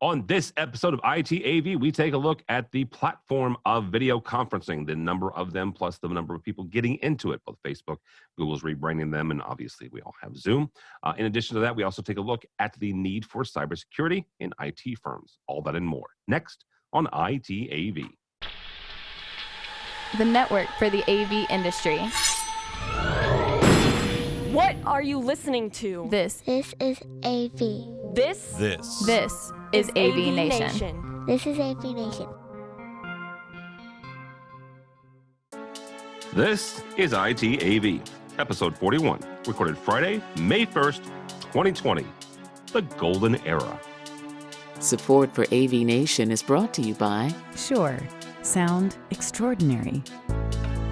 On this episode of ITAV, we take a look at the platform of video conferencing, the number of them plus the number of people getting into it, both Facebook, Google's rebranding them, and obviously we all have Zoom. In addition to that, we also take a look at the need for cybersecurity in IT firms. All that and more. Next on ITAV. The network for the AV industry. What are you listening to? This is AV. This is AVNation. This is AVNation. This is ITAV, episode 41, recorded Friday, May 1st, 2020, the golden era. Support for AVNation is brought to you by Sure. Sound extraordinary.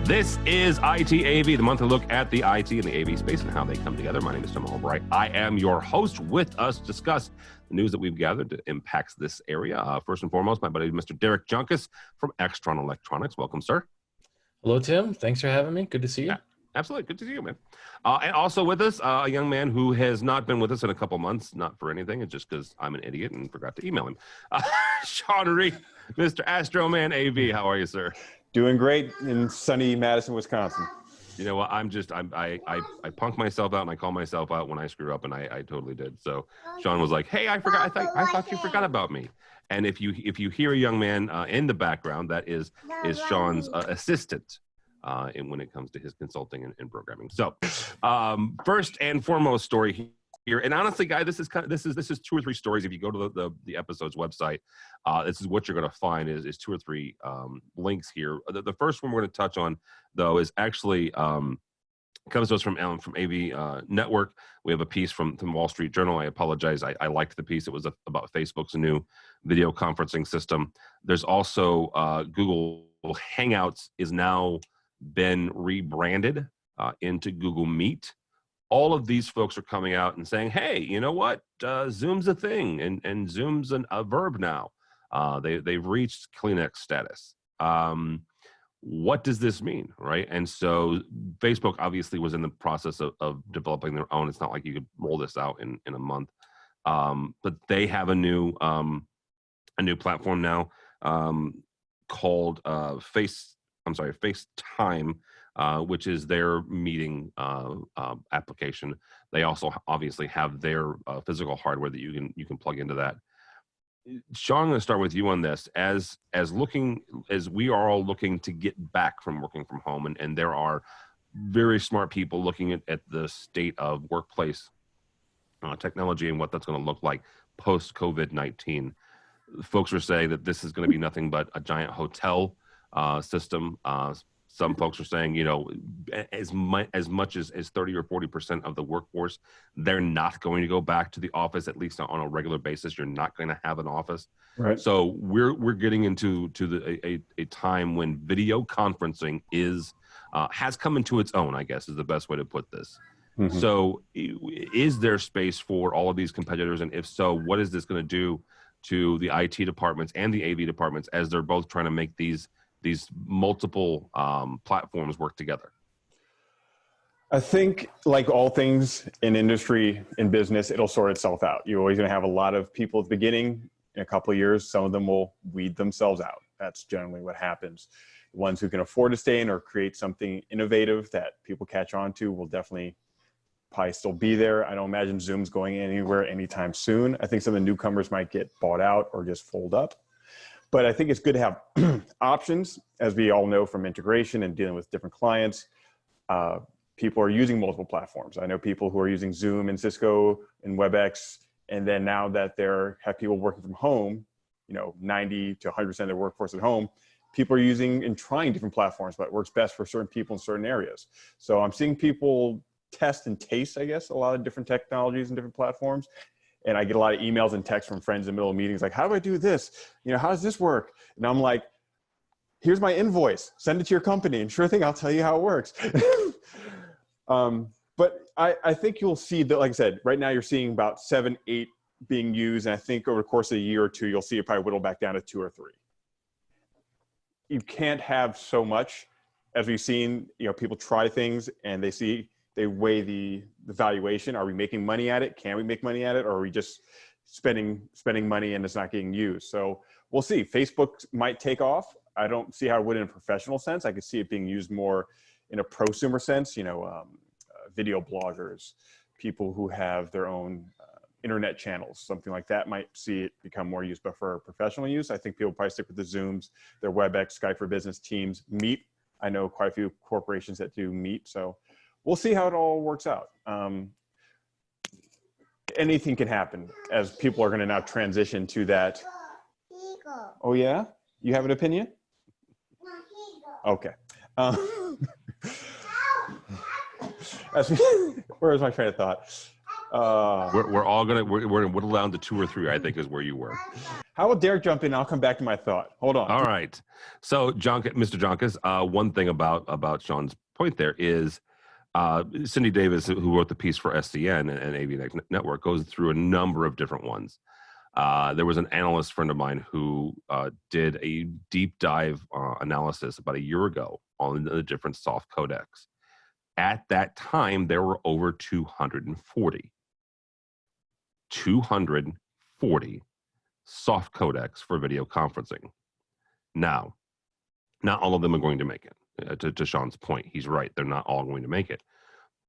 This is ITAV, the monthly look at the IT and the AV space and how they come together. My name is Tom Albright. I am your host. With us to discuss the news that we've gathered that impacts this area. First and foremost, my buddy, Mr. Derek Junkus from Extron Electronics. Welcome, sir. Hello, Tim. Thanks for having me. Good to see you. Yeah, absolutely. Good to see you, man. And also with us, a young man who has not been with us in a couple months, not for anything. It's just because I'm an idiot and forgot to email him. Sean Reed, Mr. Astro Man AV. How are you, sir? Doing great in sunny Madison, Wisconsin. You know what? I punk myself out and I call myself out when I screw up, and I totally did. So Sean was like, "Hey, I forgot. I thought you forgot about me." And if you hear a young man in the background, that is Sean's assistant, when it comes to his consulting and programming. So, first and foremost story here, and honestly, guys, this is 2 or 3 stories. If you go to the episode's website, this is what you're going to find is 2 or 3 links here. The first one we're going to touch on, though, is actually comes to us from AV Network. We have a piece from Wall Street Journal. I apologize. I liked the piece. It was about Facebook's new video conferencing system. There's also Google Hangouts is now been rebranded into Google Meet. All of these folks are coming out and saying, hey, you know what? Zoom's a thing, and Zoom's a verb now. They've reached Kleenex status. What does this mean, right? And so Facebook obviously was in the process of developing their own. It's not like you could roll this out in a month. But they have a new platform now called FaceTime, which is their meeting application. They also obviously have their physical hardware that you can plug into that. Sean, I'm going to start with you on this. As we are all looking to get back from working from home, and there are very smart people looking at the state of workplace technology and what that's going to look like post COVID-19. Folks are saying that this is going to be nothing but a giant hotel system. Some folks are saying, as much as 30 or 40% of the workforce, they're not going to go back to the office, at least on a regular basis. You're not going to have an office. Right. So we're getting into a time when video conferencing has come into its own, I guess, is the best way to put this. Mm-hmm. So is there space for all of these competitors? And if so, what is this going to do to the IT departments and the AV departments as they're both trying to make these multiple platforms work together? I think, like all things in industry, in business, it'll sort itself out. You're always going to have a lot of people at the beginning. In a couple of years, some of them will weed themselves out. That's generally what happens. The ones who can afford to stay in or create something innovative that people catch on to will definitely probably still be there. I don't imagine Zoom's going anywhere anytime soon. I think some of the newcomers might get bought out or just fold up. But I think it's good to have options, as we all know from integration and dealing with different clients. People are using multiple platforms. I know people who are using Zoom and Cisco and WebEx, and then now that have people working from home, 90 to 100% of their workforce at home, people are using and trying different platforms, but it works best for certain people in certain areas. So I'm seeing people test and taste, I guess, a lot of different technologies and different platforms. And I get a lot of emails and texts from friends in the middle of meetings like, how do I do this? How does this work? And I'm like, here's my invoice. Send it to your company. And sure thing, I'll tell you how it works. But I think you'll see that, like I said, right now you're seeing about 7, 8 being used. And I think over the course of a year or two, you'll see it probably whittle back down to 2 or 3. You can't have so much. As we've seen, people try things and they weigh the valuation. Are we making money at it? Can we make money at it? Or are we just spending money and it's not getting used. So we'll see. Facebook might take off. I don't see how it would in a professional sense. I could see it being used more in a prosumer sense, video bloggers, people who have their own internet channels, something like that might see it become more used. But for professional use, I think people probably stick with the Zooms, their WebEx, Skype for Business, Teams, Meet. I know quite a few corporations that do Meet. So we'll see how it all works out. Anything can happen as people are going to now transition to that. Oh yeah? You have an opinion? Okay. Where's my train of thought? We're all gonna whittle down to 2 or 3. I think is where you were. How about Derek jump in? I'll come back to my thought. Hold on. All right. So, Mr. Jonkus, one thing about Sean's point there is Cindy Davis, who wrote the piece for SCN and AVNation Network, goes through a number of different ones. There was an analyst friend of mine who did a deep dive analysis about a year ago on the different soft codecs. At that time, there were over 240 soft codecs for video conferencing. Now, not all of them are going to make it. To Sean's point, he's right. They're not all going to make it.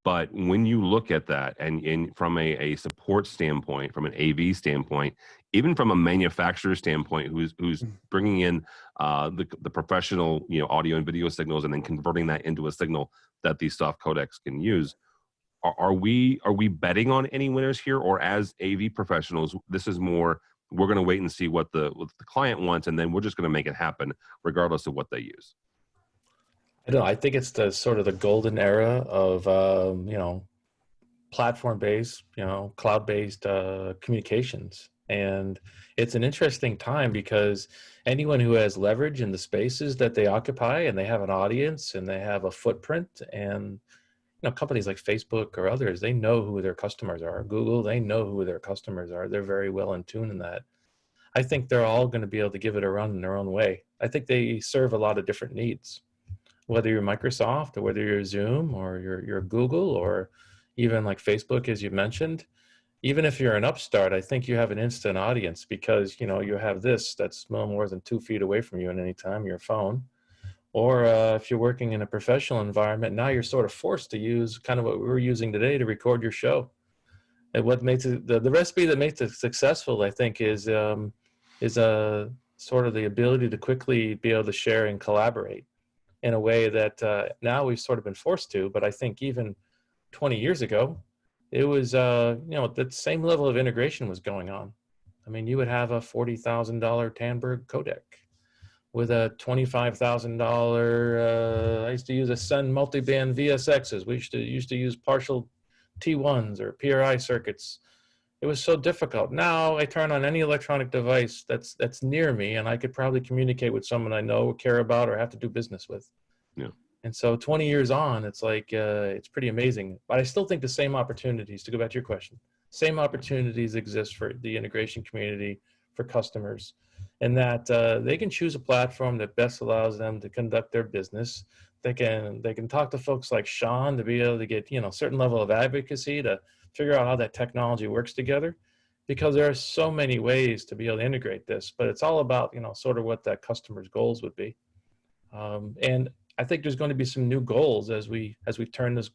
But when you look at that, and from a support standpoint, from an AV standpoint, even from a manufacturer standpoint, who's bringing in the professional audio and video signals and then converting that into a signal that these soft codecs can use, are we betting on any winners here, or as AV professionals, this is more we're going to wait and see what the client wants, and then we're just going to make it happen regardless of what they use? I don't know. I think it's the sort of the golden era of, platform-based, cloud-based communications. And it's an interesting time because anyone who has leverage in the spaces that they occupy, and they have an audience and they have a footprint, and companies like Facebook or others, they know who their customers are. Google, they know who their customers are. They're very well in tune in that. I think they're all going to be able to give it a run in their own way. I think they serve a lot of different needs. Whether you're Microsoft or whether you're Zoom or you're Google or even like Facebook, as you mentioned, even if you're an upstart, I think you have an instant audience because, you have this that's no more than 2 feet away from you at any time, your phone. Or if you're working in a professional environment, now you're sort of forced to use kind of what we're using today to record your show. And what makes it, the recipe that makes it successful, I think, is sort of the ability to quickly be able to share and collaborate in a way that now we've sort of been forced to. But I think even 20 years ago, it was, that same level of integration was going on. I mean, you would have a $40,000 Tandberg codec with a $25,000, I used to use a Sun multiband VSXs. We used to use partial T1s or PRI circuits. It was so difficult. Now I turn on any electronic device that's near me, and I could probably communicate with someone I know or care about or have to do business with. Yeah. And so 20 years on, it's like, it's pretty amazing. But I still think the same opportunities, to go back to your question, same opportunities exist for the integration community, for customers, and that they can choose a platform that best allows them to conduct their business. They can talk to folks like Sean to be able to get, a certain level of advocacy to figure out how that technology works together, because there are so many ways to be able to integrate this, but it's all about, sort of what that customer's goals would be. And I think there's going to be some new goals as we turn this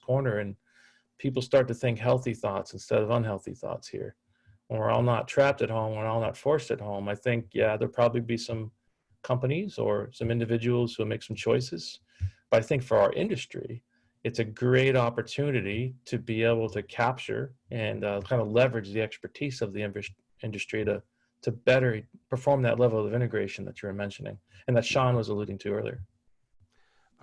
corner and people start to think healthy thoughts instead of unhealthy thoughts here. When we're all not trapped at home, we're all not forced at home, I think, there'll probably be some companies or some individuals who make some choices. But I think for our industry, it's a great opportunity to be able to capture and kind of leverage the expertise of the industry to better perform that level of integration that you were mentioning and that Sean was alluding to earlier.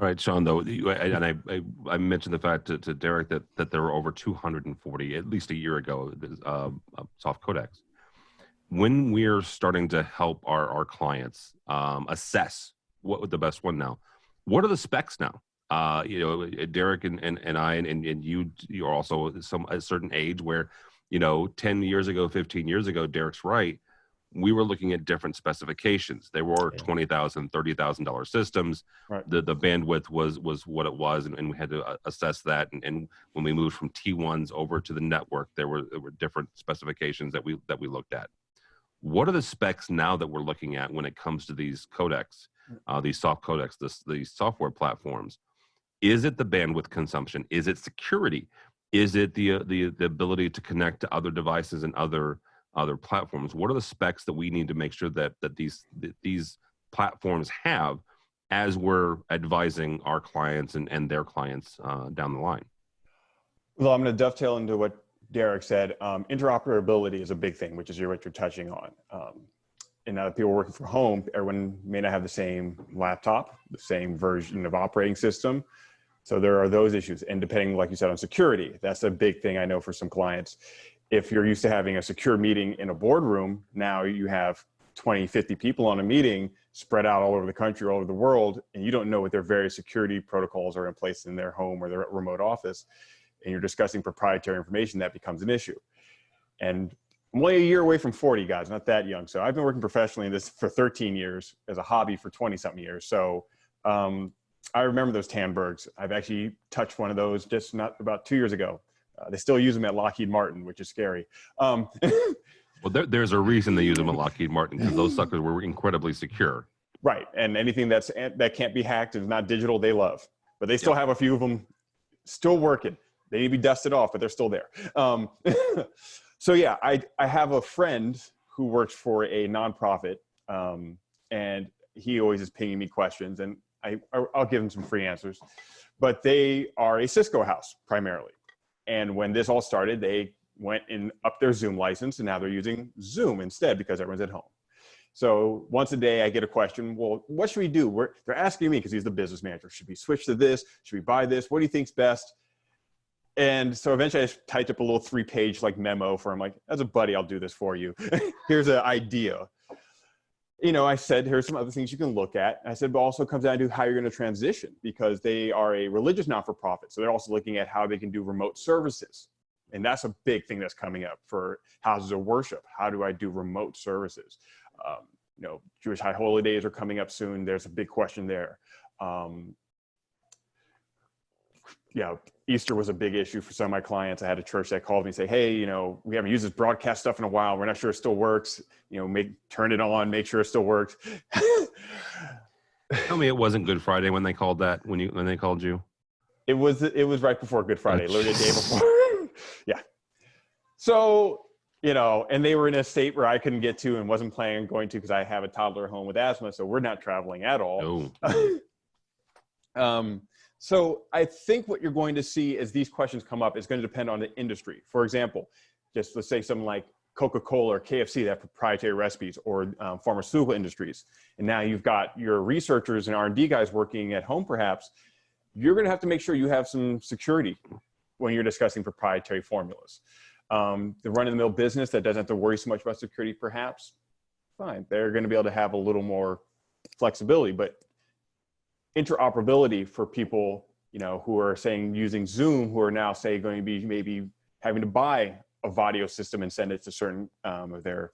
All right, Sean, though, and I mentioned the fact to Derek that there were over 240, at least a year ago, soft codecs. When we're starting to help our clients assess what the best one now, what are the specs now? Derek and I and you're also a certain age where, 10 years ago, 15 years ago, Derek's right. we were looking at different specifications. There were Yeah. $20,000, $30,000 systems. Right. The bandwidth was what it was, and we had to assess that. And when we moved from T1s over to the network, there were different specifications that we looked at. What are the specs now that we're looking at when it comes to these codecs, these soft codecs, these software platforms? Is it the bandwidth consumption? Is it security? Is it the ability to connect to other devices and other platforms? What are the specs that we need to make sure that these platforms have as we're advising our clients and their clients down the line? Well, I'm going to dovetail into what Derek said. Interoperability is a big thing, which is what you're touching on. And now that people are working from home, everyone may not have the same laptop, the same version of operating system. So there are those issues. And depending, like you said, on security, that's a big thing I know for some clients. If you're used to having a secure meeting in a boardroom, now you have 20, 50 people on a meeting spread out all over the country, all over the world, and you don't know what their various security protocols are in place in their home or their remote office, and you're discussing proprietary information, that becomes an issue. And I'm only a year away from 40, guys, not that young. So I've been working professionally in this for 13 years, as a hobby for 20-something years. So I remember those Tandbergs. I've actually touched one of those just not about 2 years ago. They still use them at Lockheed Martin, which is scary. Well, there's a reason they use them at Lockheed Martin, because those suckers were incredibly secure. Right, and anything that can't be hacked and is not digital, they love. But they still have a few of them still working. They need to be dusted off, but they're still there. So yeah, I have a friend who works for a nonprofit, and he always is pinging me questions, and I'll give him some free answers. But they are a Cisco house primarily. And when this all started, they went and upped their Zoom license, and now they're using Zoom instead because everyone's at home. So once a day I get a question, well, what should we do? They're asking me, because he's the business manager, should we switch to this? Should we buy this? What do you think's best? And so eventually I just typed up a little 3-page like memo for him, like, as a buddy, I'll do this for you. Here's an idea. You know, I said, here's some other things you can look at. I said, but also comes down to how you're going to transition, because they are a religious not-for-profit. So they're also looking at how they can do remote services. And that's a big thing that's coming up for houses of worship. How do I do remote services? You know, Jewish high holy days are coming up soon. There's a big question there. Yeah, Easter was a big issue for some of my clients. I had a church that called me and say, hey, you know, we haven't used this broadcast stuff in a while. We're not sure it still works. You know, turn it on, make sure it still works. Tell me it wasn't Good Friday when they called that, when they called you? It was right before Good Friday, literally the day before. Yeah. So, you know, and they were in a state where I couldn't get to and wasn't planning on going to, because I have a toddler at home with asthma. So we're not traveling at all. No. So I think what you're going to see as these questions come up is going to depend on the industry. For example, just let's say something like Coca-Cola or KFC that have proprietary recipes, or pharmaceutical industries. And now you've got your researchers and R&D guys working at home, perhaps. You're going to have to make sure you have some security when you're discussing proprietary formulas. The run-of-the-mill business that doesn't have to worry so much about security, perhaps, fine. They're going to be able to have a little more flexibility, but interoperability for people, you know, who are saying using Zoom, who are now say going to be maybe having to buy a Vadio system and send it to certain of their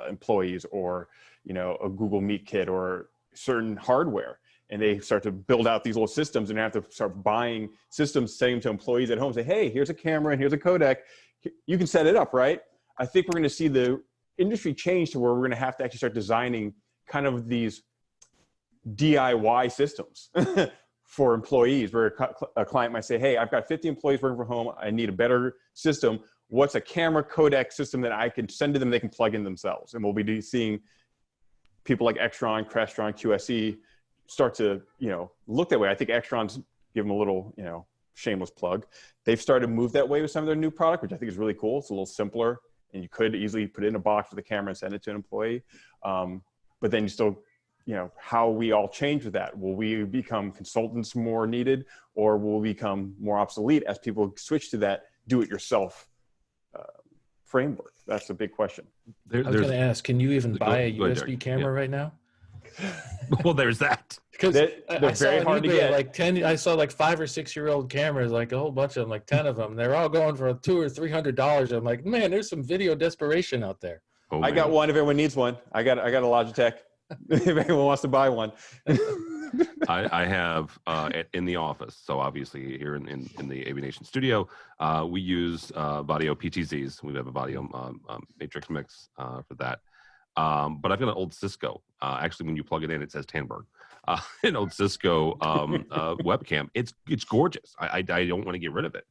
employees, or, you know, a Google Meet kit or certain hardware. And they start to build out these little systems, and they have to start buying systems, saying to employees at home, say, hey, here's a camera and here's a codec. You can set it up, right? I think we're going to see the industry change to where we're going to have to actually start designing kind of these DIY systems for employees, where a client might say, hey, I've got 50 employees working from home. I need a better system. What's a camera codec system that I can send to them, they can plug in themselves? And we'll be seeing people like Extron, Crestron, QSE start to, you know, look that way. I think Extron's, give them a little, you know, shameless plug. They've started to move that way with some of their new product, which I think is really cool. It's a little simpler, and you could easily put it in a box with a camera and send it to an employee. But then you still, you know, how we all change with that. Will we become consultants more needed, or will we become more obsolete as people switch to that do-it-yourself framework? That's a big question. I was going to ask, can you even buy a USB camera right now? Well, there's that. Because they're very hard to get. Like I saw like 5 or 6 year old cameras, like a whole bunch of them, like 10 of them. They're all going for $200 or $300. I'm like, man, there's some video desperation out there. Oh, I got man. one if anyone needs one. I got a Logitech if anyone wants to buy one. I have in the office. So obviously here in the AVNation studio, we use Vadio PTZs. We have a Vadio matrix mix for that. But I've got an old Cisco. Actually, when you plug it in, it says Tandberg. An old Cisco webcam. It's gorgeous. I don't want to get rid of it.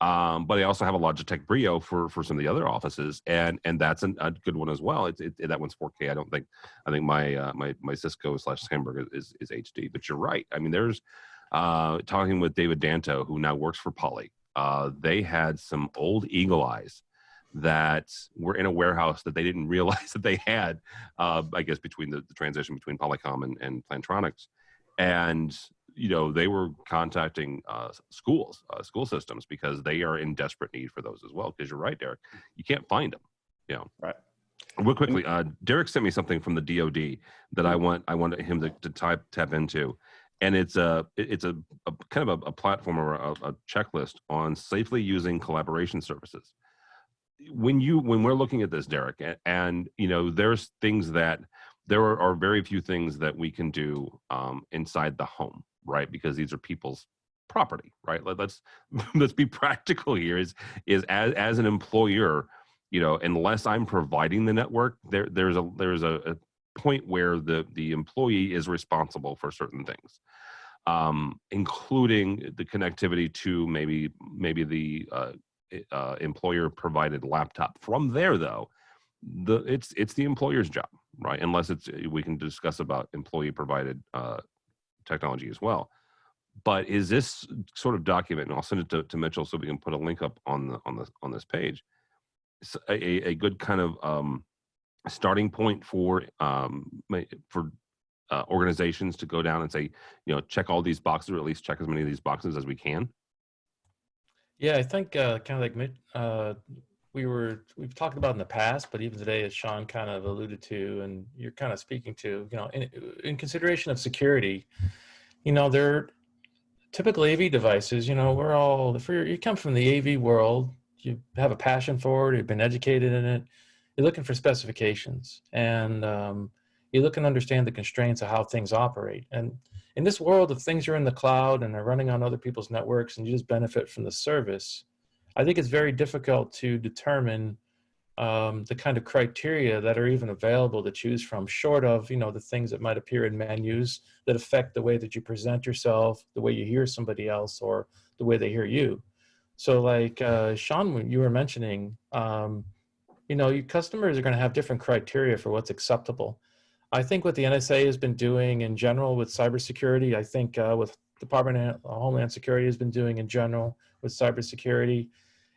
But I also have a Logitech Brio for some of the other offices, and that's a good one as well. That one's 4K. I think my Cisco / Hamburg is HD. But you're right. I mean, there's talking with David Danto, who now works for Poly. They had some old Eagle Eyes that were in a warehouse that they didn't realize that they had. I guess between the transition between Polycom and Plantronics, and they were contacting school systems because they are in desperate need for those as well. Because you're right, Derek, you can't find them. Right. Real quickly, Derek sent me something from the DoD that I wanted him to tap into, and it's a kind of a platform or a checklist on safely using collaboration services. When we're looking at this, Derek, and there's things that there are very few things that we can do inside the home. Right, because these are people's property, right? Let's be practical here. Is as an employer, unless I'm providing the network, there's a point where the employee is responsible for certain things, including the connectivity to maybe the employer provided laptop. From there, though, it's the employer's job, right? Unless we can discuss about employee provided technology as well. But is this sort of document, and I'll send it to Mitchell so we can put a link up on this page, a good kind of starting point for organizations to go down and say, check all these boxes, or at least check as many of these boxes as we can? Yeah, I think kind of like we've talked about in the past, but even today, as Sean kind of alluded to, and you're kind of speaking to, in consideration of security, they're typical AV devices. We're all, if you come from the AV world, you have a passion for it, you've been educated in it, you're looking for specifications, and you look and understand the constraints of how things operate. And in this world of things are in the cloud and they're running on other people's networks and you just benefit from the service, I think it's very difficult to determine the kind of criteria that are even available to choose from, short of, the things that might appear in menus that affect the way that you present yourself, the way you hear somebody else, or the way they hear you. So like Sean, when you were mentioning, your customers are going to have different criteria for what's acceptable. I think what the NSA has been doing in general with cybersecurity, I think with Department of Homeland Security has been doing in general with cybersecurity,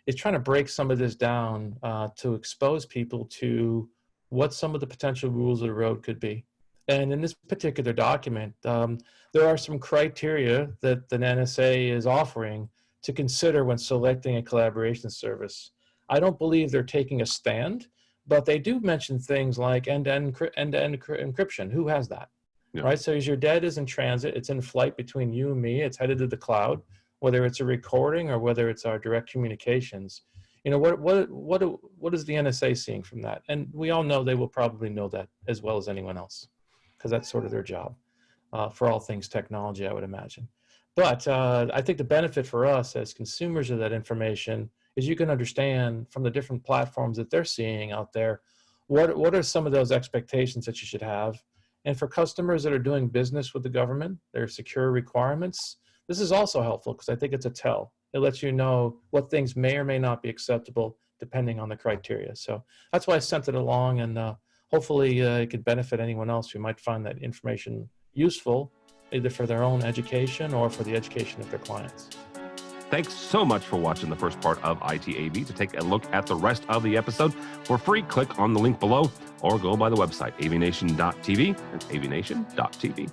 is trying to break some of this down to expose people to what some of the potential rules of the road could be. And in this particular document, there are some criteria that the NSA is offering to consider when selecting a collaboration service. I don't believe they're taking a stand, but they do mention things like end-to-end encryption. Who has that? Yeah. Right? So as your data is in transit, it's in flight between you and me, it's headed to the cloud, whether it's a recording or whether it's our direct communications. What is the NSA seeing from that? And we all know they will probably know that as well as anyone else, because that's sort of their job for all things technology, I would imagine. But I think the benefit for us as consumers of that information is you can understand from the different platforms that they're seeing out there, what are some of those expectations that you should have. And for customers that are doing business with the government, their secure requirements, this is also helpful because I think it's a tell. It lets you know what things may or may not be acceptable depending on the criteria. So that's why I sent it along, and hopefully it could benefit anyone else who might find that information useful, either for their own education or for the education of their clients. Thanks so much for watching the first part of ITAV. To take a look at the rest of the episode for free, click on the link below or go by the website, avnation.tv and avnation.tv.